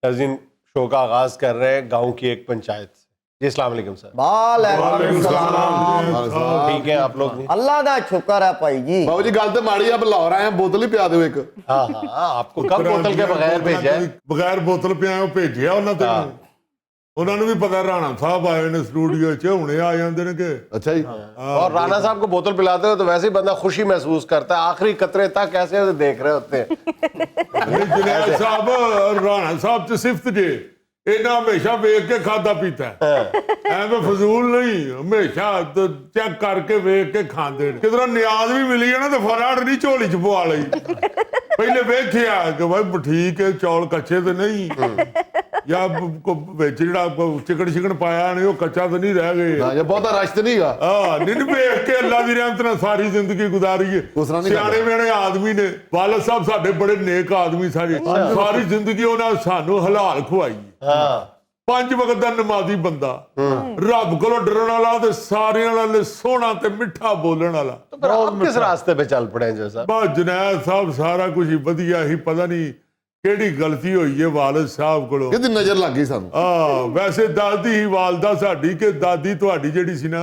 नाज़रीन शो का आगाज कर रहे हैं गांव की एक पंचायत से। जी अस्सलाम वालेकुम सर। वालेकुम सलाम। ठीक है आप लोग? अल्लाह दा शुक्र है भाई जी। बाबू जी गल तो माड़ी आप लाहौर आए बोतल ही पिया दो एक। हाँ हाँ आपको कब बोतल के बगैर भेजा है? बगैर बोतल पिया भेजिया उन्होंने उन्होंने भी पता राणा साहब आए ने स्टूडियो च हुणे आ जांदे ने के। अच्छा जी। और राणा साहब को बोतल पिलाते हो तो वैसे ही बंदा खुशी महसूस करता है, आखिरी कतरे तक ऐसे देख रहे होते हैं। जुनैद साहब राणा साहब च सिफत जे इन्हें हमेशा वेख के खादा पीता एवं फजूल नहीं, हमेशा चेक करके वेख के खाते किधर न्याज भी मिली है ना तो फटाफट नहीं झोली च पवा ली। पहले वेखिया कि भाई ठीक है चौल कच्चे तो नहीं या चिकन शिकन पाया नहीं वो कच्चा तो नहीं रह गए, बहुत रश तो नहीं नहीं वेख के अल्लाह की रहमत नाल सारी जिंदगी गुजारी है। सियाने मेने आदमी ने वालद साहब साडे बड़े नेक आदमी सारी जिंदगी उन्होंने सानू हलाल खुआई। 5 वक्त का नमाजी बंदा रब को डरन वाला ते सारे नाल सोहना ते मिठा बोलन वाला। तो आप किस रास्ते पे चल पड़े जैसा? बस जुनैद साहब सारा कुछ ही वधिया ही, पता नहीं केड़ी गलती हुई है वालिद साहब कोलों किदी नजर लग गई सानू। वैसे दादी ही वालदा साडी के दादी तुहाडी जेड़ी सी ना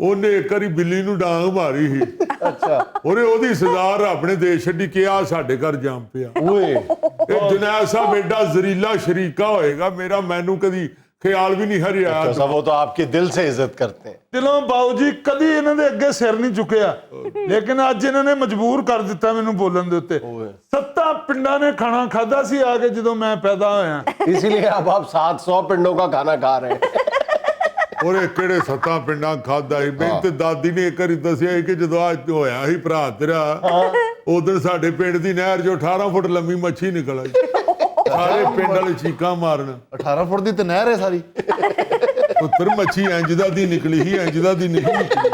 ओने एक बारी बिल्ली नू डांग मारी ही। अच्छा ओरे ओदी सजा रब ने दे छड्डी कि आ साडे घर जम पिया। जुनैद साहब एडा जरीला शरीका होएगा मेरा मैनू कदी ख्याल भी नहीं हरिया। अच्छा वो तो आपकी दिल से इज्जत करते हैं। दिलों बाऊ जी कदी इन्हां दे अगे सिर नहीं चुकिया, लेकिन अज इन्होंने मजबूर कर दिता मैनू बोलन दे उत्ते। 7 पिंडां ने खाना खादा सी आके जदों मैं पैदा होया, इसीलिए अब आप 700 पिंडों का खाना खा रहे हैं। और किहड़े 7 पिंडां खादा ही। मैं ते दादी ने एक बारी दसिया कि जदों आज होया ही भरा तेरा उधर साडे पिंड दी नहर जो 18 फुट लंबी मच्छी निकल आई, सारे पिंड वाले चीकां मारन। 18 फुट दी ते नहर है सारी। पुत्र मच्छी इंजदा दी निकली ही, इंजदा दी नहीं निकली।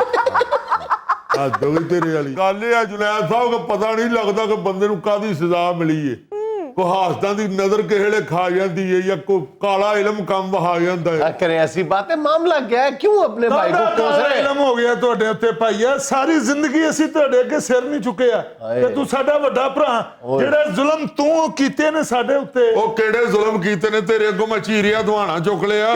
हद होई तेरे वाली गल। ये जुनैद साहब को पता नहीं लगता कि बंदे नूं कादी सजा मिली है। को हासदां दी नजर किहड़े खा जाती है या को काला इलम कम वहा जांदा है। करें ऐसी बातें, मामला क्या है? क्यों अपने भाई को कोस रहे हैं? इलम हो गया तुहाडे उत्ते भाईया, सारी जिंदगी असीं तुहाडे अगे सिर नहीं चुकिया ते तू साडा वड्डा भरा जेड़ा जुल्म तू कीते ने साडे उत्ते। ओ केड़े जुल्म कीते ने तेरे अगों मैं चीरिया दुहाना चुक लिया?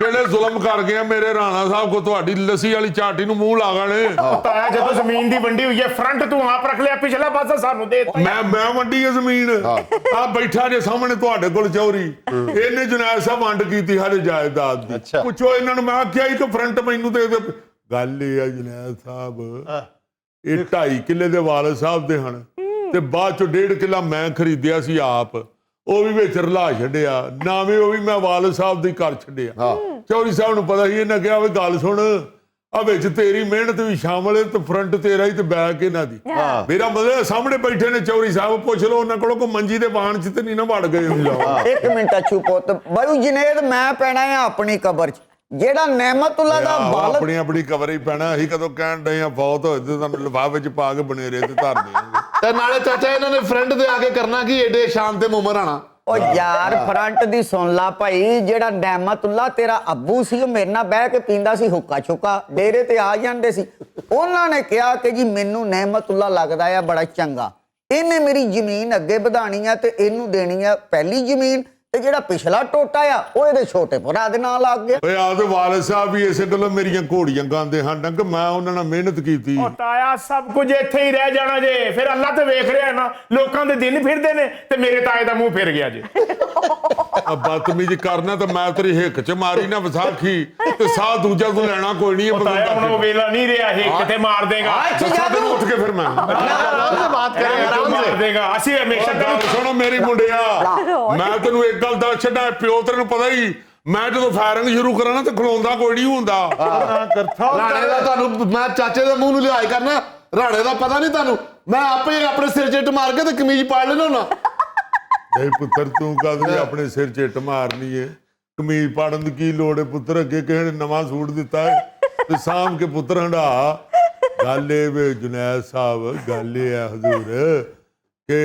केड़े जुल्म कर गया मेरे राणा साहब को तुहाडी लस्सी वाली चाटी नूं मूंह ला गए। ताया जब जमीन दी वंडी हुई है फ्रंट तू आप रख लिया, पिछला पासा सानू दे। मैं वंडी है जमीन आ बैठा जे सामने तुहाडे कोल चौरी इन्हें जुनैद साहब वंड कीती हर जायदाद दी। अच्छा। पुछो इन्हां नूं मैं आख्या ही कि फ्रंट मैनू दे दे। गल ये है जुनैद साहब ये 2.5 किले दे वालिद साहब दे हन ते बाद चों 1.5 किला मैं खरीदिया सी आप, ਉਹ ਵੀ ਵਿੱਚ ਰਲਾ ਛੱਡਿਆ ਨਾਵੇਂ, ਉਹ ਵੀ ਮੈਂ ਵਾਲਿਦ ਸਾਹਿਬ ਦੀ ਕਰ ਛੱਡਿਆ। ਚੌਧਰੀ ਸਾਹਿਬ ਨੂੰ ਪਤਾ ਸੀ ਇਹਨੇ ਕਿਹਾ ਵੀ ਗੱਲ ਸੁਣ ਆ ਵਿੱਚ ਤੇਰੀ ਮਿਹਨਤ ਵੀ ਸ਼ਾਮਲ ਹੈ ਤੇ ਫਰੰਟ ਤੇਰਾ ਹੀ ਤੇ ਬੈਕ ਇਹਨਾਂ ਦੀ। ਮੇਰਾ ਮਤਲਬ ਸਾਹਮਣੇ ਬੈਠੇ ਨੇ ਚੌਧਰੀ ਸਾਹਿਬ, ਪੁੱਛ ਲਓ ਉਹਨਾਂ ਕੋਲੋਂ ਕੋਈ ਮੰਜੀ ਦੇ ਬਾਣ ਚ ਤੇ ਨਹੀਂ ਨਾ ਵੜ ਗਏ। एक मिनट चुप हो बाबू जुनैद, मैं पैना है अपनी कबर च ਜਿਹੜਾ नेमतुल्ला ਦਾ ਬਾਲਗ। ਆਪਣੀ ਆਪਣੀ ਕਵਰ ਹੀ ਪੈਣਾ। ਅਸੀਂ ਕਦੋਂ ਕਹਿਣ ਡਏ ਆ ਫੌਤ ਹੋਏ ਤੇ ਤੁਹਾਨੂੰ ਲਿਫਾਫੇ ਵਿੱਚ ਪਾ ਕੇ ਬਨੇਰੇ ਤੇ ਧਰ ਦੇਵਾਂਗੇ। ਤੇ ਨਾਲੇ ਚਾਚਾ ਇਹਨਾਂ ਨੇ ਫਰੰਟ ਦੇ ਆ ਕੇ ਕਰਨਾ ਕੀ ਏਡੇ ਸ਼ਾਨ ਤੇ ਮੁਮਰ ਆਣਾ। ਉਹ ਯਾਰ ਫਰੰਟ ਦੀ ਸੁਣ ਲਾ ਭਾਈ, ਜਿਹੜਾ नेमतुल्ला ਤੇਰਾ ਅੱਬੂ ਸੀ ਉਹ ਮੇਰੇ ਨਾਲ ਬਹਿ ਕੇ ਪੀਂਦਾ ਸੀ ਹੁੱਕਾ ਛੁੱਕਾ, ਡੇਰੇ ਤੇ ਆ ਜਾਂਦੇ ਸੀ। ਉਹਨਾਂ ਨੇ ਕਿਹਾ ਕਿ ਜੀ ਮੈਨੂੰ नेमतुल्ला ਲੱਗਦਾ ਆ ਬੜਾ ਚੰਗਾ, ਇਹਨੇ ਮੇਰੀ ਜ਼ਮੀਨ ਅੱਗੇ ਵਧਾਣੀ ਆ ਤੇ ਇਹਨੂੰ ਦੇਣੀ ਆ ਪਹਿਲੀ ਜ਼ਮੀਨ, ਤੇ ਜਿਹੜਾ ਪਿਛਲਾ ਟੋਟਾ ਆ ਉਹ ਇਹਦੇ ਛੋਟੇ ਭਰਾ ਦੇ ਨਾਲ ਲੱਗ ਗਿਆ। ਓਏ ਆ ਤੇ ਵਾਲਿਦ ਸਾਹਿਬ ਵੀ ਇਸੇ ਗੱਲੋਂ ਮੇਰੀਆਂ ਘੋੜੀਆਂ ਗਾਉਂਦੇ ਹਨ ਕਿ ਮੈਂ ਉਹਨਾਂ ਨਾਲ ਮਿਹਨਤ ਕੀਤੀ। ਤਾਇਆ ਸਭ ਕੁਝ ਇੱਥੇ ਹੀ ਰਹਿ ਜਾਣਾ ਜੇ, ਫਿਰ ਅੱਲਾ ਤੇ ਵੇਖ ਰਿਹਾ ਨਾ, ਲੋਕਾਂ ਦੇ ਦਿਨ ਫਿਰਦੇ ਨੇ ਤੇ ਮੇਰੇ ਤਾਏ ਦਾ ਮੂੰਹ ਫਿਰ ਗਿਆ ਜੇ। ਆ ਬਦਤਮੀਜ਼ੀ ਕਰਨਾ ਤਾਂ ਮੈਂ ਤੇਰੀ ਹਿੱਕ ਚ ਮਾਰੀ ਨਾ ਵਿਸਾਖੀ ਤੇ ਸਾਹ ਦੂਜਾ ਤੂੰ ਲੈਣਾ ਕੋਈ ਨਹੀਂ। ਤਾਇਆ ਹੁਣ ਉਹ ਵੇਲਾ ਨਹੀਂ ਰਿਹਾ, ਇਹ ਕਿਤੇ ਮਾਰ ਦੇਗਾ। ਉੱਠ ਕੇ ਫਿਰ ਮੈਂ बात करें ਮਾਰ ਦੇਗਾ। ਅਸੀਂ ਹਮੇਸ਼ਾ ਗੱਲ ਸੁਣੋ ਮੇਰੀ ਮੁੰਡਿਆ, ਮੈਂ ਤੈਨੂੰ ਇੱਕ ਗੱਲ ਦੱਸ ਛੱਡਾਂ, ਪਿਓ ਤੈਨੂੰ ਪਤਾ ਹੀ ਮੈਂ ਜਦੋਂ ਫਾਇਰਿੰਗ ਸ਼ੁਰੂ ਕਰਾਂ ਨਾ ਤੇ ਖਲੋਂਦਾ ਕੋਈ ਨਹੀਂ ਹੁੰਦਾ। ਰਾਣੇ ਦਾ ਤੁਹਾਨੂੰ ਮੈਂ ਚਾਚੇ ਦੇ ਮੂੰਹ ਨੂੰ ਲਿਹਾਜ਼ ਕਰਨਾ, ਰਾਣੇ ਦਾ ਪਤਾ ਨਹੀਂ ਤੁਹਾਨੂੰ, ਮੈਂ ਆਪੇ ਆਪਣੇ ਸਿਰ ਚਿੱਟ ਮਾਰ ਕੇ ਤੇ ਕਮੀਜ਼ ਪਾੜ ਲੈਣਾ ਹੁੰਦਾ। ਨਹੀਂ ਪੁੱਤਰ ਤੂੰ ਕਦ ਆਪਣੇ ਸਿਰ ਚਿੱਟ ਮਾਰਨੀ ਏ, ਕਮੀਜ਼ ਪਾੜਨ ਦੀ ਕੀ ਲੋੜ ਏ ਪੁੱਤਰ? ਅੱਗੇ ਕਿਸੇ ਨੇ ਨਵਾਂ ਸੂਟ ਦਿੱਤਾ ਹੈ ਤੇ ਸਾਂਭ ਕੇ ਪੁੱਤਰ ਹੰਢਾ। ਗੱਲ ਇਹ ਵੇ जुनैद ਸਾਹਿਬ, ਗੱਲ ਇਹ ਹੈ ਹਜ਼ੂਰ ਕਿ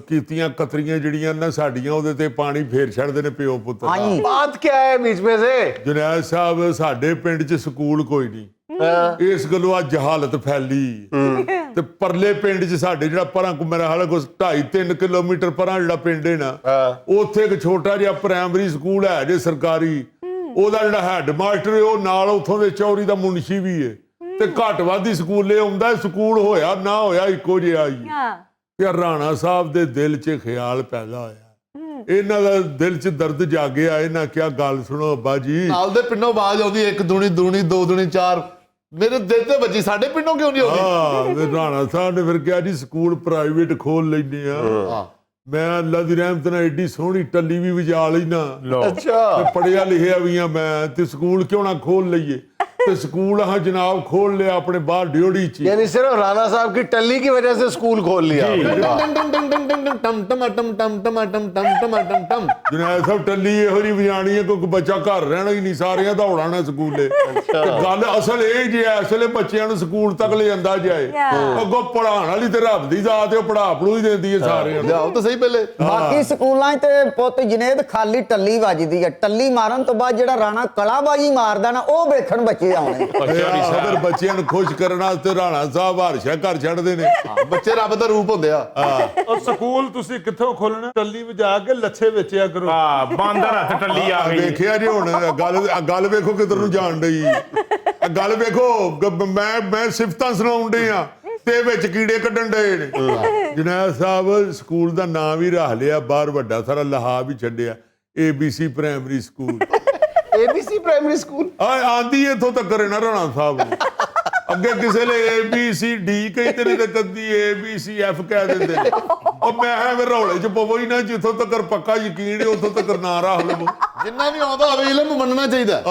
ਕੀਤੀਆਂ ਕਤਰੀਆਂ ਜਿਹੜੀਆਂ ਨਾ ਸਾਡੀਆਂ ਉਹਦੇ ਤੇ ਪਾਣੀ ਫੇਰ ਛੱਡਦੇ ਨੇ ਪਿਓ ਪੁੱਤਰ। बात क्या है बीच में से? जुनैद ਸਾਹਿਬ ਸਾਡੇ ਪਿੰਡ 'ਚ ਸਕੂਲ ਕੋਈ ਨਹੀਂ, ਇਸ ਗੱਲੋਂ ਆ ਜਹਾਲਤ ਫੈਲੀ। ਤੇ ਪਰਲੇ ਪਿੰਡ 'ਚ ਸਾਡੇ ਜਿਹੜਾ ਪਰਾਂ ਕੋ ਮੇਰਾ ਹਾਲੇ ਕੋਈ 2.5-3 ਕਿਲੋਮੀਟਰ ਪਰਾਂ ਜਿਹੜਾ ਪਿੰਡ ਹੈ ਨਾ, ਉੱਥੇ ਇੱਕ ਛੋਟਾ ਜਿਹਾ ਪ੍ਰਾਇਮਰੀ ਸਕੂਲ ਹੈ ਜੇ ਸਰਕਾਰੀ। ਉਹਦਾ ਜਿਹੜਾ ਹੈੱਡ ਮਾਸਟਰ ਹੈ ਉਹ ਨਾਲ ਉੱਥੋਂ ਦੇ ਚੌਰੀ ਦਾ ਮੁਨਸ਼ੀ ਵੀ ਹੈ। ਤੇ ਘੱਟ ਵੱਧ ਹੀ ਸਕੂਲੇ ਆਉਂਦਾ। ਸਕੂਲ ਹੋਇਆ ਨਾ ਹੋਇਆ ਇੱਕੋ ਜਿਹਾ ਹੀ ਕਿ ਰਾਣਾ ਸਾਹਿਬ ਦੇ ਦਿਲ 'ਚ ਖਿਆਲ ਪੈਦਾ ਹੋਇਆ। ਇਹਨਾਂ ਦਾ ਦਿਲ 'ਚ ਦਰਦ ਜਾਗਿਆ। ਇਹਨਾਂ ਕਿਹਾ ਗੱਲ ਸੁਣੋ ਅੱਬਾ ਜੀ, ਨਾਲ ਦੇ ਪਿੰਡੋਂ ਆਵਾਜ਼ ਆਉਂਦੀ 1 ਦੂਣੀ 2 ਦੂਣੀ 4, ਮੇਰੇ ਦਿਲ ਤੇ ਵੱਜੀ, ਸਾਡੇ ਪਿੰਡੋਂ ਕਿਉਂ ਨਹੀਂ ਆਉਂਦੀ? ਹਾਂ ਫਿਰ ਰਾਣਾ ਸਾਹਿਬ ਨੇ ਫਿਰ ਕਿਹਾ ਜੀ ਸਕੂਲ ਪ੍ਰਾਈਵੇਟ ਖੋਲ ਲੈਂਦੇ ਆ। ਮੈਂ ਅੱਲਾ ਦੀ ਰਹਿਮਤ ਨਾਲ ਏਡੀ ਸੋਹਣੀ ਟੱਲੀ ਵੀ ਵਜਾ ਲਈ ਨਾ, ਅੱਛਾ ਤੇ ਪੜਿਆ ਲਿਖਿਆ ਵੀ ਆ ਮੈਂ, ਤੇ ਸਕੂਲ ਕਿਉਂ ਨਾ ਖੋਲ ਲਈਏ। ਤੇ ਸਕੂਲ ਹਾਂ ਜਨਾਬ ਖੋਲ ਲਿਆ ਆਪਣੇ ਬਾਹਰ ਡਿਓੜੀ 'ਚ। यानी सिर्फ राणा साहब की टल्ली की वजह से स्कूल खोल लिया ਜੁਨੈਦ ਸਾਹਿਬ ਟੱਲੀ ਇਹੋ ਜਿਹੀ ਵਜਾਣੀ ਹੈ ਕੋਈ ਬੱਚਾ ਘਰ ਰਹਿਣਾ ਹੀ ਨਹੀਂ, ਸਾਰਿਆਂ ਦੌੜਾਣਾ ਸਕੂਲੇ। ਤੇ ਗੱਲ ਅਸਲ ਇਹ ਜੀ ਹੈ, ਅਸਲੇ ਬੱਚਿਆਂ ਨੂੰ ਸਕੂਲ ਤੱਕ ਲੈ ਜਾਂਦਾ ਜਾਏ। ਅੱਗੋਂ ਪੜਾਉਣ ਵਾਲੀ ਤੇ ਰੱਬ ਦੀ ਜ਼ਾਤ ਹੈ, ਉਹ ਪੜਾ ਪੜੂ ਹੀ ਦਿੰਦੀ ਹੈ ਸਾਰਿਆਂ ਨੂੰ। ਲਿਆਓ ਤਾਂ ਸਹੀ ਪਹਿਲੇ। ਬਾਕੀ ਸਕੂਲਾਂ 'ਚ ਤੇ ਪੁੱਤ ਜਨੇਦ ਖਾਲੀ ਟੱਲੀ ਵੱਜਦੀ ਹੈ। ਟੱਲੀ ਮਾਰਨ ਤੋਂ ਬਾਅਦ ਜਿਹੜਾ ਰਾਣਾ ਕਲਾਬਾਜੀ ਮਾਰਦਾ ਨਾ, ਉਹ ਵੇਖਣ ਬੱਚੇ ਆਉਣੇ। ਅਗਰ ਬੱਚਿਆਂ ਨੂੰ ਖੁਸ਼ ਕਰਨ ਵਾਸਤੇ ਰਾਣਾ ਸਾਹਿਬ ਹਰਸ਼ਾ ਘਰ ਛੱਡਦੇ ਨੇ। ਬੱਚੇ ਰੱਬ ਦਾ ਰੂਪ ਹੁੰਦੇ ਆ। ਉਹ ਸਕੂਲ ਤੁਸੀਂ ਕਿੱਥੋਂ ਖੋਲਣਾ? ਟੱਲੀ ਵਜਾ ਕੇ ਲੱਛੇ ਵੇਚਿਆ ਕਰੋ। ਬਾਂਦਰ ਹੱਥ ਟੱਲੀ ਆ ਗਈ। ਵੇਖਿਆ ਜੀ ਹੁਣ ਗੱਲ ਵੇਖੋ ਕਿੱਧਰ ਨੂੰ ਜਾਣ ਡਈ। ਗੱਲ ਵੇਖੋ ਮੈਂ ਸਿਫਤਾਂ ਸੁਣਾਉਣ ਡਈ ਆ ਤੇ ਵਿੱਚ ਕੀੜੇ ਕੱਢਣ ਡਏ ਨੇ। ਜੁਨੈਦ ਸਾਹਿਬ ਸਕੂਲ ਦਾ ਨਾਂ ਵੀ ਰੱਖ ਲਿਆ, ਬਾਹਰ ਵੱਡਾ ਸਾਰਾ ਲਹਾ ਵੀ ਛੱਡਿਆ, ABC primary school. ABC primary school ਆਂਦੀ ਇੱਥੋਂ ਤੱਕ ਨਾ ਰਾਣਾ ਸਾਹਿਬ ਨੂੰ। ਅੱਗੇ ਕਿਸੇ ਲਈ ABCD ਕਹਿੰਦੇ ਨੇ ਤੇ ਕਦੀ ABCF ਕਹਿ ਦਿੰਦੇ ਨੇ। ਉਹ ਮੈਂ ਐਵੇਂ ਰੌਲੇ 'ਚ ਪਵੋ ਹੀ ਨਾ, ਜਿੱਥੋਂ ਤੱਕ ਪੱਕਾ ਯਕੀਨ ਹੈ ਉੱਥੋਂ ਤੱਕ ਨਾ ਰੱਖ ਲਵੋ। ਜਿੰਨਾ ਵੀ ਆਉਂਦਾ ਹੋਵੇ ਇਲਮ ਮੰਨਣਾ ਚਾਹੀਦਾ।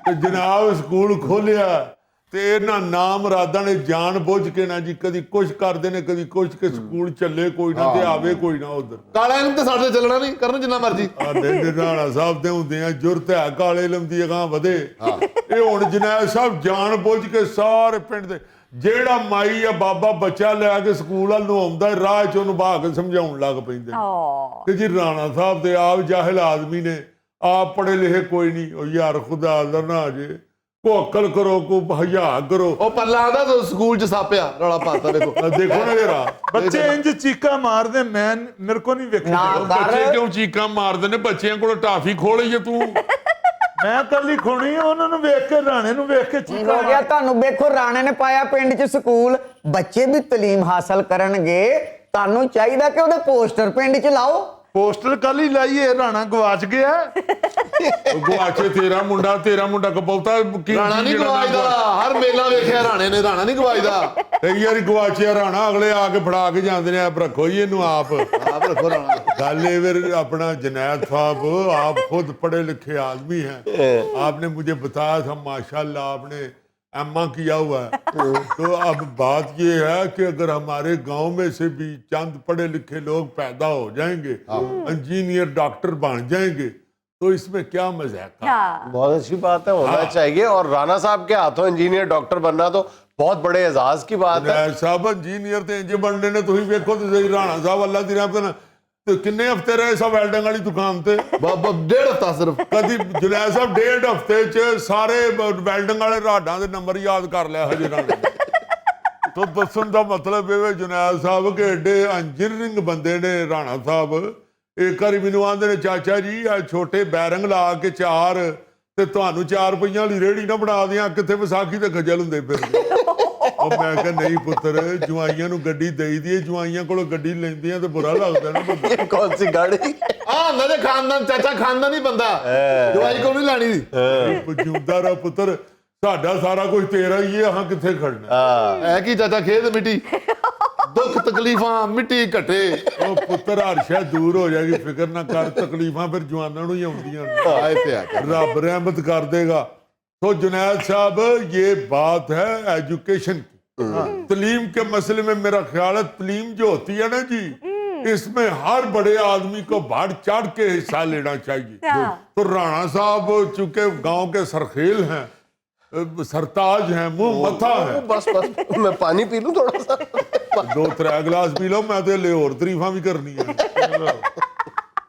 ਤੇ ਜਨਾਬ ਸਕੂਲ ਖੋਲਿਆ ਤੇ ਇਹਨਾਂ ਨਾਮ ਰਾਦਾਂ ਨੇ ਜਾਣ ਬੁੱਝ ਕੇ ਨਾ ਜੀ ਕਦੀ ਕੁਛ ਕਰਦੇ ਨੇ, ਕਦੀ ਕੁਛ, ਕਿ ਸਕੂਲ ਚੱਲੇ ਕੋਈ ਨਾ ਤੇ ਆਵੇ ਕੋਈ ਨਾ ਉਧਰ। ਕਾਲਾ ਇਲਮ ਤੇ ਸਾਡੇ ਚੱਲਣਾ ਨਹੀਂ, ਕਰਨ ਜਿੰਨਾ ਮਰਜੀ। ਰਾਣਾ ਸਾਹਿਬ ਦੇ ਹੁੰਦੇ ਆ ਜੁਰਤ ਹੈ ਕਾਲੇ ਇਲਮ ਦੀ ਅਗਾਂਹ ਵਧੇ। ਇਹ ਹੁਣ ਜੁਨੈਦ ਸਾਹਿਬ ਜਾਣ ਬੁੱਝ ਕੇ ਸਾਰੇ ਪਿੰਡ ਦੇ ਜਿਹੜਾ ਮਾਈ ਆ ਬਾਬਾ ਬੱਚਾ ਲੈ ਕੇ ਸਕੂਲ ਵੱਲ ਨੂੰ ਆਉਂਦਾ, ਰਾਹ 'ਚ ਉਹਨੂੰ ਬਹਾ ਕੇ ਸਮਝਾਉਣ ਲੱਗ ਪੈਂਦੇ ਕਿ ਜੀ ਰਾਣਾ ਸਾਹਿਬ ਦੇ ਆਪ ਜਾਹਿਲ ਆਦਮੀ ਨੇ, ਆਪ ਪੜ੍ਹੇ ਲਿਖੇ ਕੋਈ ਨਹੀਂ। ਉਹ ਯਾਰ ਖੁਦਾ ਦਾ ਨਾ ਜੇ ਕੋ ਅਕਲ ਕਰੋ, ਕੋ ਹਯਾ ਕਰੋ। ਉਹ ਪੱਲਾ ਆਂਦਾ ਸਕੂਲ 'ਚ ਸਾਪਿਆ ਰੌਲਾ ਪਾਤਾ। ਵੇਖੋ ਦੇਖੋ ਨਾ ਜਰਾ ਬੱਚੇ ਇੰਜ ਚੀਕਾਂ ਮਾਰਦੇ, ਮੈਂ ਮੇਰੇ ਕੋ ਨਹੀਂ ਵੇਖਿਆ। ਨਾ ਬੱਚੇ ਕਰ ਕਿਉਂ ਚੀਕਾਂ ਮਾਰਦੇ ਨੇ? ਬੱਚਿਆਂ ਕੋਲ ਟਾਫੀ ਖੋਲੀ ਤੂੰ। ਮੈਂ ਕੱਲੀ ਖੋਣੀ ਆ, ਉਹਨਾਂ ਨੂੰ ਵੇਖ ਕੇ, ਰਾਣੇ ਨੂੰ ਵੇਖ ਕੇ ਕੀ ਚੀਕਾਂ ਹੋ ਗਿਆ ਤੁਹਾਨੂੰ? ਵੇਖੋ ਰਾਣੇ ਨੇ ਪਾਇਆ ਪਿੰਡ 'ਚ ਸਕੂਲ, ਬੱਚੇ ਵੀ ਤਾਲੀਮ ਹਾਸਲ ਕਰਨਗੇ। ਤੁਹਾਨੂੰ ਚਾਹੀਦਾ ਕਿ ਉਹਦੇ ਪੋਸਟਰ ਪਿੰਡ 'ਚ ਲਾਓ। ਪੋਸਟਰ ਕੱਲ ਹੀ ਲਾਈਏ, ਰਾਣਾ ਗਵਾਚ ਗਿਆ। ਗੁਆਚੇ ਤੇਰਾ ਮੁੰਡਾ ਕਪੌਤਾ ਰਾਣਾ ਨਹੀਂ ਗਵਾਜਦਾ। ਹਰ ਮੇਲਾ ਵੇਖਿਆ ਰਾਣੇ ਨੇ, ਰਾਣਾ ਨਹੀਂ ਗਵਾਜਦਾ। ਕਈ ਵਾਰੀ ਗੁਆਚਿਆ ਰਾਣਾ, ਅਗਲੇ ਆ ਕੇ ਫੜਾ ਕੇ ਜਾਂਦੇ ਨੇ, ਆਪ ਰੱਖੋ ਜੀ ਇਹਨੂੰ ਆਪ ਰੱਖੋ ਰਾਣਾ। ਗੱਲ ਇਹ ਫਿਰ ਆਪਣਾ जुनैद साहब आप खुद पढ़े लिखे आदमी हैं, आपने मुझे बताया था माशाल्लाह आपने एमए किया हुआ है। तो अब बात ये है कि अगर हमारे गांव में से भी चंद पढ़े लिखे लोग पैदा हो जाएंगे, इंजीनियर डॉक्टर बन जाएंगे, तो इसमें क्या मजाक है? बहुत अच्छी बात है, होना चाहिए। और राणा साहब के हाथों इंजीनियर डॉक्टर बनना तो बहुत बड़े एजाज की बात है। जुनैद साहब इंजीनियर तो इंज बनने ने, तुम वेखो तो सही राणा साहब अल्लाह दी रहमत नाल ਤੇ ਕਿੰਨੇ ਹਫਤੇ ਰਹੇ ਸਭ ਵੈਲਡਿੰਗ ਵਾਲੀ ਦੁਕਾਨ ਤੇ? ਡੇਢ ਹਫ਼ਤਾ ਸਿਰਫ। ਕਦੀ ਜੁਨੈਦ ਸਾਹਿਬ ਡੇਢ ਹਫਤੇ ਚ ਸਾਰੇ ਵੈਲਡਿੰਗ ਵਾਲੇ ਰਾਡਾਂ ਦੇ ਨੰਬਰ ਯਾਦ ਕਰ ਲਿਆ ਹਜੇ ਰਾਣੇ ਤੋਂ। ਦੱਸਣ ਦਾ ਮਤਲਬ ਇਹ ਹੈ ਜੁਨੈਦ ਸਾਹਿਬ ਕਿ ਏਡੇ ਇੰਜੀਨੀਅਰਿੰਗ ਬੰਦੇ ਨੇ ਰਾਣਾ ਸਾਹਿਬ। ਇੱਕ ਵਾਰੀ ਮੈਨੂੰ ਆਂਦੇ ਨੇ ਚਾਚਾ ਜੀ ਆ ਛੋਟੇ ਬੈਰੰਗ ਲਾ ਕੇ ਚਾਰ ਤੇ ਤੁਹਾਨੂੰ 4 ਰੁਪਈਆਂ ਵਾਲੀ ਰੇੜੀ ਨਾ ਬਣਾ ਦਿਆਂ, ਕਿੱਥੇ ਵਿਸਾਖੀ ਤੇ ਖੱਜਲ ਹੁੰਦੇ ਫਿਰਦੇ। ਉਹ ਮੈਂ ਕਿਹਾ ਨਹੀਂ ਪੁੱਤਰ, ਜਵਾਈਆਂ ਨੂੰ ਗੱਡੀ ਦੇਈਦੀ ਹੈ, ਜਵਾਈਆਂ ਕੋਲੋਂ ਗੱਡੀ ਲੈਂਦੀਆਂ ਤੇ ਬੁਰਾ ਲੱਗਦਾ ਨਾ ਬੰਦਾ। ये कौन सी गाड़ी? ਹੁੰਦਾ ਜੇ ਖਾਨਦਾਨ, ਚਾਚਾ ਖਾਨਦਾਨ ਨਹੀਂ ਬੰਦਾ, ਦਵਾਈ ਕਿਉਂ ਨਹੀਂ ਲੈਣੀ ਦੀ। ਜਿਉਂਦਾ ਰਹਿ ਪੁੱਤਰ, ਸਾਡਾ ਸਾਰਾ ਕੁਝ ਤੇਰਾ ਹੀ ਹੈ, ਹਾਂ ਕਿੱਥੇ ਖੜਨਾ। ਹੈ ਕੀ ਚਾਚਾ, ਖੇਤ ਮਿੱਟੀ, ਦੁੱਖ ਤਕਲੀਫਾਂ ਮਿੱਟੀ ਘਟੇ। ਉਹ ਪੁੱਤਰ ਹਰਸ਼ਾ ਦੂਰ ਹੋ ਜਾਏਗੀ, ਫਿਕਰ ਨਾ ਕਰ। ਤਕਲੀਫਾਂ ਫਿਰ ਜਵਾਨਾਂ ਨੂੰ ਹੀ ਆਉਂਦੀਆਂ ਨੇ, ਆਏ ਤੇ ਆ ਰੱਬ ਰਹਿਮਤ ਕਰ ਦੇਗਾ। तो जुनैद साहब ये बात है एजुकेशन की, तालीम के मसले में मेरा ख्याल है तालीम जो होती है ना जी, इसमें हर बड़े आदमी को बढ़ चढ़ के हिस्सा लेना चाहिए। तो राणा साहब चूंकि गांव के सरखेल हैं, सरताज हैं, मुंह मथा है। बस बस मैं पानी पी लूं थोड़ा सा। 2-3 गिलास पी लो, मैं तो ले और तारीफां भी करनी है।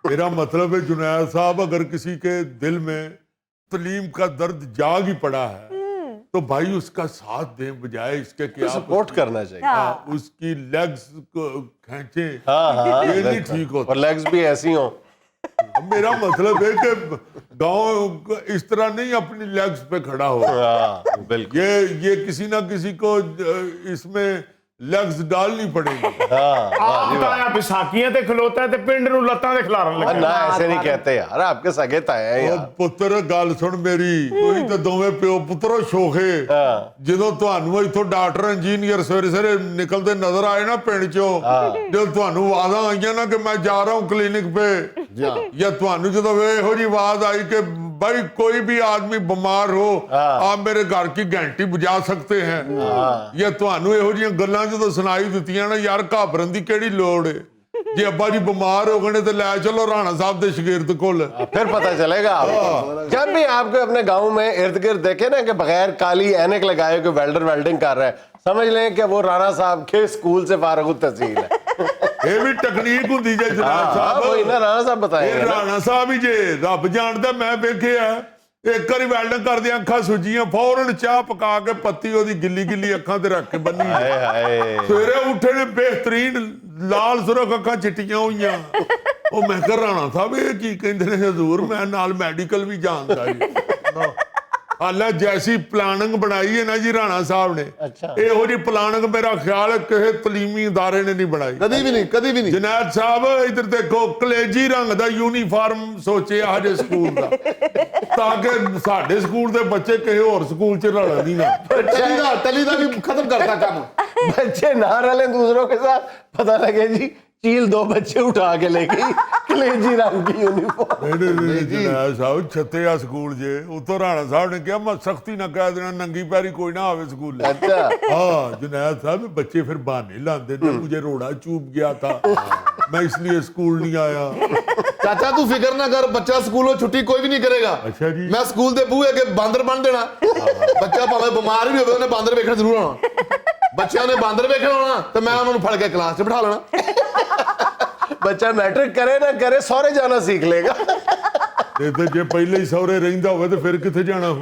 मेरा मतलब है जुनैद साहब, अगर किसी के दिल में तलीम का दर्द जाग ही पड़ा है तो भाई उसका साथ दें बजाय इसके कि आप सपोर्ट करना चाहिए। उसकी लेग्स को खींचे। हाँ, ये नहीं बिल्कुल। ठीक होता। और लेग्स भी ऐसी हों। मेरा मतलब है कि गांव इस तरह नहीं अपनी लेग्स पे खड़ा हो। हाँ, बिल्कुल। ये किसी ना किसी को इसमें लेग्स डालनी पड़ेगी। आप ताया बिसाखियां ते खलोता है ते पिंड नूं लत्तां दे खिलारन हाँ, लगा। ना ऐसे नहीं कहते यार, आपके सगे ताए हैं ਉਹ यार। ਪੁੱਤਰ ਗੱਲ ਸੁਣ ਮੇਰੀ ਤੁਸੀਂ ਤਾਂ ਦੋਵੇਂ ਪਿਓ ਪੁੱਤਰੋ ਸ਼ੋਖੇ ਜਦੋਂ ਤੁਹਾਨੂੰ ਇੱਥੋਂ ਡਾਕਟਰ ਇੰਜੀਨੀਅਰ ਸਵੇਰੇ ਸਵੇਰੇ ਨਿਕਲਦੇ ਨਜ਼ਰ ਆਏ ਨਾ ਪਿੰਡ ਚੋਂ ਜਦੋਂ ਤੁਹਾਨੂੰ ਆਵਾਜ਼ਾਂ ਆਈਆਂ ਨਾ ਕਿ ਮੈਂ ਜਾ ਰਹਾ ਹੂੰ ਕਲੀਨਿਕ पे ਜਾਂ ਤੁਹਾਨੂੰ ਜਦੋਂ ਇਹੋ ਜੀ ਆਵਾਜ਼ ਆਈ ਕਿ भाई कोई भी आदमी बीमार हो आप मेरे घर की घंटी बजा सकते हैं या ਤੁਹਾਨੂੰ ਇਹੋ ਜੀਆਂ ਗੱਲਾਂ ਜਦੋਂ ਸੁਣਾਈ ਦਿੱਤੀਆਂ ਨਾ ਯਾਰ ਘਾਬਰਨ ਦੀ ਕਿਹੜੀ ਲੋੜ ਹੈ ਜੇ ਅੱਬਾ ਜੀ ਬਿਮਾਰ ਹੋ ਗਏ ਤੇ ਲੈ ਚਲੋ ਰਾਣਾ ਸਾਹਿਬ ਦੇ ਸ਼ਾगिर्द ਕੋਲ फिर पता चलेगा आपको। जब भी आपको अपने गांव में इर्द गिर्द देखे ना कि बगैर काली ऐनक लगाए कोई वेल्डर वेल्डिंग कर रहा है, समझ लें कि वो राणा साहब के स्कूल से फारग तहसील है। ਇਹ ਵੀ ਟੈਕਨੀਕ ਹੁੰਦੀ ਜੇ ਜਨਾਬ हाँ, ਸਾਹਿਬ वही ना राणा साहब ਇਹ बताएंगे ना। ਰਾਣਾ ਸਾਹਿਬ ਹੀ ਜੇ ਰੱਬ ਜਾਣਦਾ ਮੈਂ ਵੇਖਿਆ ਇੱਕ ਵਾਰੀ ਵੈਲਡਿੰਗ ਕਰਦਿਆਂ ਅੱਖਾਂ ਸੁੱਜੀਆਂ ਫੌਰਨ ਚਾਹ ਪਕਾ ਕੇ ਪੱਤੀ ਉਹਦੀ ਗਿੱਲੀ ਗਿੱਲੀ ਅੱਖਾਂ ਤੇ ਰੱਖ ਕੇ ਬੰਨੀ हाय हाय। ਸਵੇਰੇ ਉੱਠੇ ਨੇ ਬਿਹਤਰੀਨ ਲਾਲ ਸੁਰਖ ਅੱਖਾਂ ਚਿੱਟੀਆਂ ਹੋਈਆਂ ਉਹ ਮੈਂ ਕਿਹਾ ਰਾਣਾ ਸਾਹਿਬ ਇਹ ਕੀ ਕਹਿੰਦੇ ਨੇ ਹਜ਼ੂਰ ਮੈਂ ਨਾਲ ਮੈਡੀਕਲ ਵੀ ਜਾਣਦਾ ਜੀ ਹਾਲਾ ਜੈਸੀ ਪਲਾਨਿੰਗ ਬਣਾਈ ਹੈ ਨਾ ਜੀ ਰਾਣਾ ਸਾਹਿਬ ਨੇ ਇਹੋ ਜੀ ਪਲਾਨਿੰਗ ਮੇਰਾ ਖਿਆਲ ਹੈ ਕਿਸੇ ਤਲੀਮੀ ادارے ਨੇ ਨਹੀਂ ਬਣਾਈ ਕਦੀ ਵੀ ਨਹੀਂ ਜਨਾਬ ਸਾਹਿਬ ਇਧਰ ਦੇਖੋ ਕਲੇਜੀ ਰੰਗ ਦਾ ਯੂਨੀਫਾਰਮ ਸੋਚਿਆ ਹਜੇ ਸਕੂਲ ਦਾ ਤਾਂ ਕਿ ਸਾਡੇ ਸਕੂਲ ਦੇ ਬੱਚੇ ਕਿਸੇ ਹੋਰ ਸਕੂਲ 'ਚ ਰਲਣ ਨਹੀਂ ਨਾ ਟਲੀ ਦਾ ਵੀ ਖਤਮ ਕਰਤਾ ਕੰਮ बच्चे ना रले दूसरों के साथ, पता लगे जी चील 2 बच्चे उठा के ले गई कलेजी रंग की यूनिफॉर्म। ਨਹੀਂ ਜਨਾਬ ਸਾਹਿਬ ਛੱਤਿਆ ਸਕੂਲ ਜੇ ਉਤੋਂ ਰਾਣਾ ਸਾਹਿਬ ਨੇ ਕਿਹਾ ਮੈਂ ਸਖਤੀ ਨਾਲ ਕਹਿ ਦੇਣਾ ਨੰਗੀ ਪੈਰੀ ਕੋਈ ਨਾ ਆਵੇ ਸਕੂਲ अच्छा हाँ जनाब साहब बच्चे फिर बहाने लाते थे मुझे रोड़ा चूप गया था मैं इसलिए स्कूल नहीं आया ਚਾਚਾ ਤੂੰ ਫਿਕਰ ਨਾ ਕਰ ਬੱਚਾ ਸਕੂਲੋਂ ਛੁੱਟੀ ਕੋਈ ਵੀ ਨਹੀਂ ਕਰੇਗਾ ਅੱਛਾ ਜੀ। ਮੈਂ ਸਕੂਲ ਦੇ ਬੂਹੇ ਅੱਗੇ ਬਾਂਦਰ ਬੰਨ ਦੇਣਾ ਬੱਚਾ ਭਾਵੇਂ ਬਿਮਾਰ ਵੀ ਹੋਵੇ ਉਹਨੇ ਬਾਂਦਰ ਵੇਖਣ ਜ਼ਰੂਰ ਆਉਣਾ ਬੱਚਿਆਂ ਨੇ ਬਾਂਦਰ ਵੇਖਣ ਆਉਣਾ ਤੇ ਮੈਂ ਉਹਨਾਂ ਨੂੰ ਫੜ ਕੇ ਕਲਾਸ 'ਚ ਬਿਠਾ ਲੈਣਾ बच्चा मैट्रिक करे ना करे सौरे जाना सीख लेगा। ਤੇ ਜੇ ਪਹਿਲੇ ਹੀ ਸਹੁਰੇ ਰਹਿੰਦਾ ਹੋਵੇ ਤੇ ਫਿਰ ਕਿੱਥੇ ਜਾਣਾ ਹੋਊ